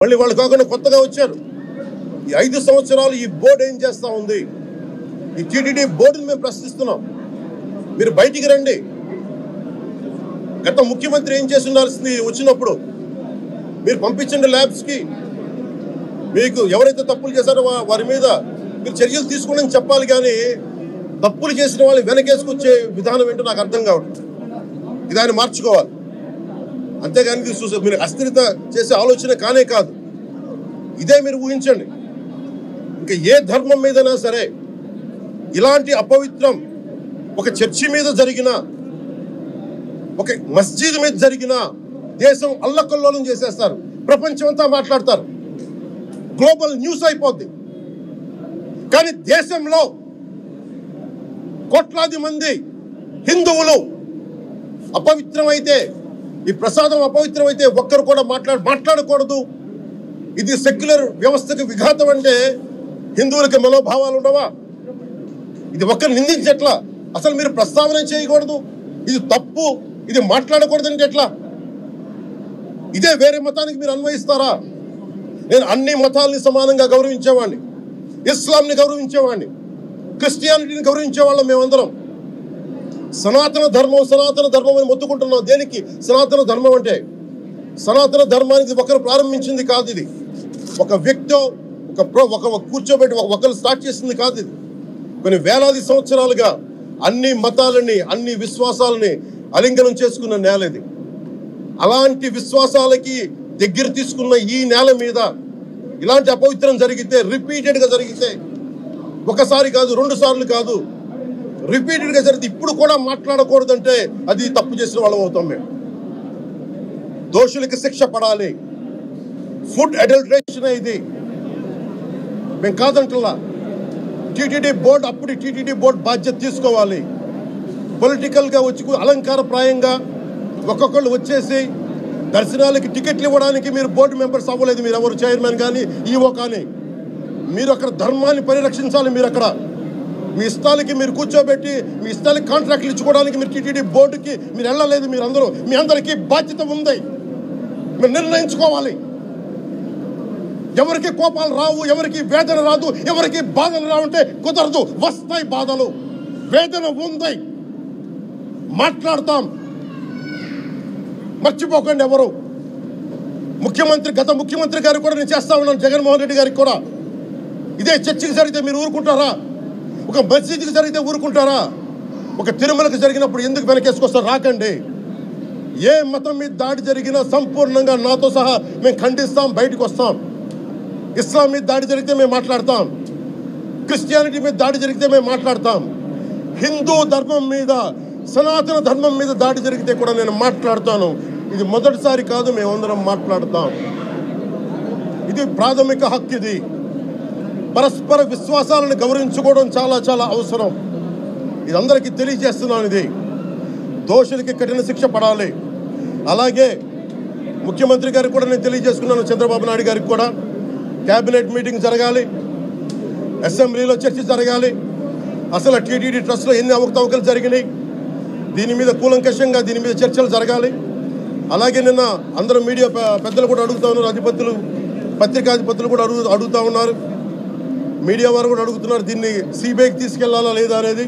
మళ్ళీ వాళ్ళు కాకుండా కొత్తగా వచ్చారు. ఈ 5 సంవత్సరాలు ఈ బోర్డు ఏం చేస్తూ ఉంది? ఈ టీటీడీ బోర్డుని మేము ప్రశ్నిస్తున్నాం. మీరు బయటికి రండి. గత ముఖ్యమంత్రి ఏం చేసి ఉండాల్సింది? వచ్చినప్పుడు మీరు పంపించండి ల్యాబ్స్కి. మీకు ఎవరైతే తప్పులు చేశారో వారి మీద మీరు చర్యలు తీసుకోండి చెప్పాలి. కానీ తప్పులు చేసిన వాళ్ళని వెనకేసుకొచ్చే విధానం ఏంటో నాకు అర్థం కావట్లేదు. ఇది ఆయన మార్చుకోవాలి. అంతేగాని మీరు అస్థిరత చేసే ఆలోచన కానే కాదు. ఇదే మీరు ఊహించండి. ఇంకా ఏ ధర్మం మీదైనా సరే ఇలాంటి అపవిత్రం ఒక చర్చి మీద జరిగిన, ఒక మస్జిద్ మీద జరిగిన దేశం అల్లకల్లోలం చేసేస్తారు. ప్రపంచం అంతా మాట్లాడతారు. గ్లోబల్ న్యూస్ అయిపోద్ది. కానీ దేశంలో కోట్లాది మంది హిందువులు అపవిత్రమైతే, ఈ ప్రసాదం అపవిత్రమైతే ఒక్కరు కూడా మాట్లాడకూడదు. ఇది సెక్యులర్ వ్యవస్థకు విఘాతం అంటే హిందువులకి మనోభావాలు ఉండవా? ఇది ఒక్కరు నిందించట్లా? అసలు మీరు ప్రస్తావన చేయకూడదు, ఇది తప్పు, ఇది మాట్లాడకూడదు అంటే ఎట్లా? ఇదే వేరే మతానికి మీరు అన్వయిస్తారా? నేను అన్ని మతాలని సమానంగా గౌరవించేవాడిని. ఇస్లాంని గౌరవించేవాడిని, క్రిస్టియానిటీని గౌరవించేవాళ్ళం. మేమందరం సనాతన ధర్మం అని మొత్తుకుంటున్నాం. దేనికి సనాతన ధర్మం అంటే? సనాతన ధర్మానికి ఒకరు ప్రారంభించింది కాదు. ఇది ఒక వ్యక్తి ఒక కూర్చోబెట్టి ఒకరు స్టార్ట్ చేసింది కాదు. ఇది కొన్ని వేలాది సంవత్సరాలుగా అన్ని మతాలని, అన్ని విశ్వాసాలని అలింగనం చేసుకున్న నేల ఇది. అలాంటి విశ్వాసాలకి దగ్గర తీసుకున్న ఈ నేల మీద ఇలాంటి అపవిత్రం జరిగితే, రిపీటెడ్గా జరిగితే, ఒకసారి కాదు 2 సార్లు కాదు, రిపీటెడ్గా జరిగితే ఇప్పుడు కూడా మాట్లాడకూడదంటే అది తప్పు చేసిన వాళ్ళం అవుతాం. మేము దోషులకి శిక్ష పడాలి. ఫుడ్ అడల్టరేషన్ ఇది మేము కాదంటలా. టీటీడీ బోర్డు అప్పుడు టీటీడీ బోర్డు బాధ్యత తీసుకోవాలి. పొలిటికల్గా వచ్చి అలంకారప్రాయంగా ఒక్కొక్కళ్ళు వచ్చేసి దర్శనాలకి టికెట్లు ఇవ్వడానికి మీరు బోర్డు మెంబర్స్ అవ్వలేదు. మీరు ఎవరు చైర్మన్ కానీ ఈవో కానీ. మీరు అక్కడ ధర్మాన్ని పరిరక్షించాలి. మీరు అక్కడ మీ ఇష్టాలకి మీరు కూర్చోబెట్టి మీ ఇష్టాలకి కాంట్రాక్ట్లు ఇచ్చుకోవడానికి మీరు టీటీడీ బోర్డుకి మీరు వెళ్ళలేదు. మీరందరూ, మీ అందరికీ బాధ్యత ఉంది. మీరు నిర్ణయించుకోవాలి. ఎవరికి కోపాలు రావు, ఎవరికి వేదన రాదు, ఎవరికి బాధలు రావుంటే కుదరదు. వస్తాయి బాధలు, వేదన ఉంది, మాట్లాడతాం. మర్చిపోకండి ఎవరు. గత ముఖ్యమంత్రి గారు కూడా నేను చేస్తా ఉన్నాను, జగన్మోహన్ రెడ్డి గారికి కూడా. ఇదే చర్చికి జరిగితే మీరు ఊరుకుంటారా? ఒక మసీదుకి జరిగితే ఊరుకుంటారా? ఒక తిరుమలకి జరిగినప్పుడు ఎందుకు వెనకేసుకొస్తారు? రాకండి. ఏ మతం మీద దాడి జరిగినా సంపూర్ణంగా నాతో సహా మేము ఖండిస్తాం, బయటకు వస్తాం. ఇస్లాం మీద దాడి జరిగితే మేము మాట్లాడతాం, క్రిస్టియానిటీ మీద దాడి జరిగితే మేము మాట్లాడతాం. హిందూ ధర్మం మీద, సనాతన ధర్మం మీద దాడి జరిగితే కూడా నేను మాట్లాడతాను. ఇది మొదటిసారి కాదు, మేమందరం మాట్లాడతాం. ఇది ప్రాథమిక హక్కు. ఇది పరస్పర విశ్వాసాలను గౌరవించుకోవడం చాలా చాలా అవసరం. ఇది అందరికీ తెలియజేస్తున్నాను. ఇది దోషులకి కఠిన శిక్ష పడాలి. అలాగే ముఖ్యమంత్రి గారికి కూడా నేను తెలియజేసుకున్నాను, చంద్రబాబు నాయుడు గారికి కూడా క్యాబినెట్ మీటింగ్ జరగాలి, అసెంబ్లీలో చర్చ జరగాలి. అసలు టీటీడీ ట్రస్ట్లో ఎన్ని అవకతవకలు జరిగినాయి, దీని మీద కూలంకషంగా దీని మీద చర్చలు జరగాలి. అలాగే నిన్న అందరూ మీడియా పెద్దలు కూడా అడుగుతూ ఉన్నారు, అధిపతులు, పత్రికాధిపతులు కూడా అడుగుతూ ఉన్నారు, మీడియా వారు కూడా అడుగుతున్నారు, దీన్ని సిబిఐకి తీసుకెళ్లాలా లేదా అనేది.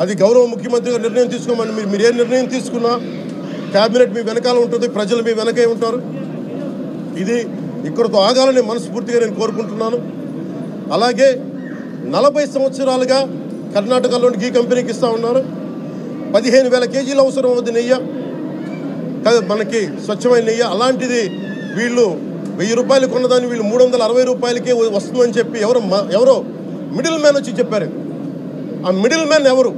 అది గౌరవ ముఖ్యమంత్రి గారు నిర్ణయం తీసుకోమని. మీరు ఏ నిర్ణయం తీసుకున్నా క్యాబినెట్ మీ వెనకాల ఉంటుంది, ప్రజలు మీ వెనకే ఉంటారు. ఇది ఇక్కడితో ఆగాలని మనస్ఫూర్తిగా నేను కోరుకుంటున్నాను. అలాగే 40 సంవత్సరాలుగా కర్ణాటకలోని గీ కంపెనీకి ఇస్తూ ఉన్నారు. 15,000 కేజీలు అవసరం అవుతుంది నెయ్యి, మనకి స్వచ్ఛమైన నెయ్యి. అలాంటిది వీళ్ళు 1000 రూపాయలు కొన్నదాన్ని వీళ్ళు 360 రూపాయలకే వస్తుందని చెప్పి ఎవరో మిడిల్ మ్యాన్ వచ్చి చెప్పారు. ఆ మిడిల్ మ్యాన్ ఎవరు?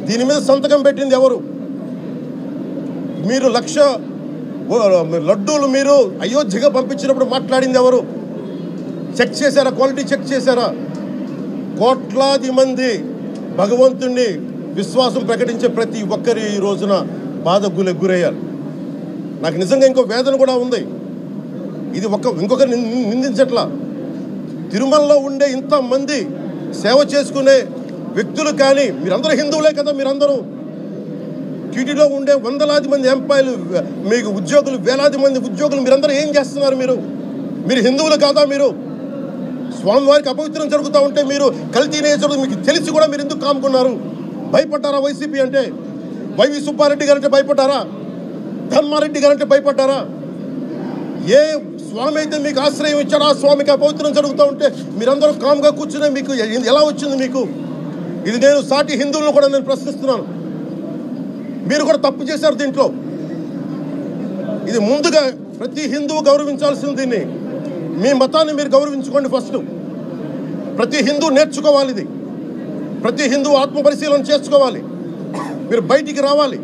దీని మీద సంతకం పెట్టింది ఎవరు? మీరు 1,00,000 లడ్డూలు మీరు అయోధ్యగా పంపించినప్పుడు మాట్లాడింది ఎవరు? చెక్ చేశారా? క్వాలిటీ చెక్ చేశారా? కోట్లాది మంది భగవంతుణ్ణి విశ్వాసం ప్రకటించే ప్రతి ఒక్కరి ఈ రోజున బాధకు గురయ్యారు. నాకు నిజంగా ఇంకో వేదన కూడా ఉంది. ఇది ఇంకొకరు నిందించట్లా. తిరుమలలో ఉండే ఇంతమంది సేవ చేసుకునే వ్యక్తులు కానీ మీరందరూ హిందువులే కదా. మీరందరూ టీటీడీలో ఉండే వందలాది మంది ఎంప్లాయీలు, మీకు ఉద్యోగులు, వేలాది మంది ఉద్యోగులు, మీరందరూ ఏం చేస్తున్నారు? మీరు మీరు హిందువులు కాదా? మీరు స్వామివారికి అపవిత్రం జరుగుతూ ఉంటే మీరు కల్తీనే జరుగుతుంది మీకు తెలిసి కూడా మీరు ఎందుకు కాముకున్నారు? భయపడ్డారా వైసీపీ అంటే? వైవి సుబ్బారెడ్డి గారంటే భయపడ్డారా? ధర్మారెడ్డి గారంటే భయపడ్డారా? ఏ స్వామి అయితే మీకు ఆశ్రయం ఇచ్చారో ఆ స్వామికి అపవిత్రం జరుగుతూ ఉంటే మీరందరూ కామ్గా కూర్చునే మీకు ఎలా వచ్చింది? మీకు ఇది నేను సాటి హిందువులను కూడా నేను ప్రశ్నిస్తున్నాను. మీరు కూడా తప్పు చేశారు దీంట్లో. ఇది ముందుగా ప్రతి హిందువు గౌరవించాల్సింది. దీన్ని మీ మతాన్ని మీరు గౌరవించుకోండి ఫస్ట్. ప్రతి హిందువు నేర్చుకోవాలి ఇది. ప్రతి హిందువు ఆత్మపరిశీలన చేసుకోవాలి. మీరు బయటికి రావాలి.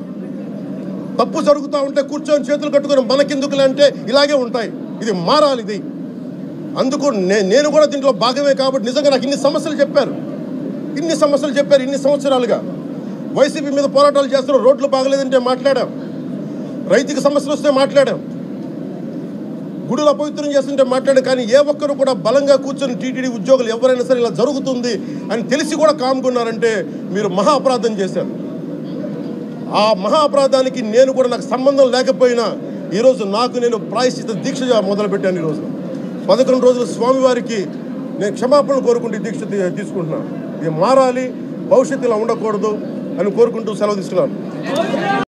తప్పు జరుగుతూ ఉంటే కూర్చొని చేతులు కట్టుకొని మనకెందుకులే అంటే ఇలాగే ఉంటాయి. ఇది మారాలి. ఇది అందుకు నేను కూడా దీంట్లో భాగమే. కాబట్టి నిజంగా నాకు ఇన్ని సమస్యలు చెప్పారు ఇన్ని సంవత్సరాలుగా. వైసీపీ మీద పోరాటాలు చేస్తున్నాం. రోడ్లు బాగలేదంటే మాట్లాడాం, రైతుకి సమస్యలు వస్తే మాట్లాడాం, గుడులు అపవిత్రం చేస్తుంటే మాట్లాడాం. కానీ ఏ ఒక్కరు కూడా బలంగా కూర్చొని టీటీడీ ఉద్యోగులు ఎవరైనా సరే ఇలా జరుగుతుంది అని తెలిసి కూడా కామ్కున్నారంటే మీరు మహా అపరాధం చేశారు. ఆ మహా అపరాధానికి నేను కూడా నాకు సంబంధం లేకపోయినా ఈరోజు నేను ప్రాయశ్చిత దీక్ష మొదలుపెట్టాను. ఈరోజు 11 రోజులు స్వామివారికి నేను క్షమాపణలు కోరుకుంటూ దీక్ష తీసుకుంటున్నాను. ఇది మారాలి, భవిష్యత్తులో ఉండకూడదు అని కోరుకుంటూ సెలవు తీసుకున్నాను.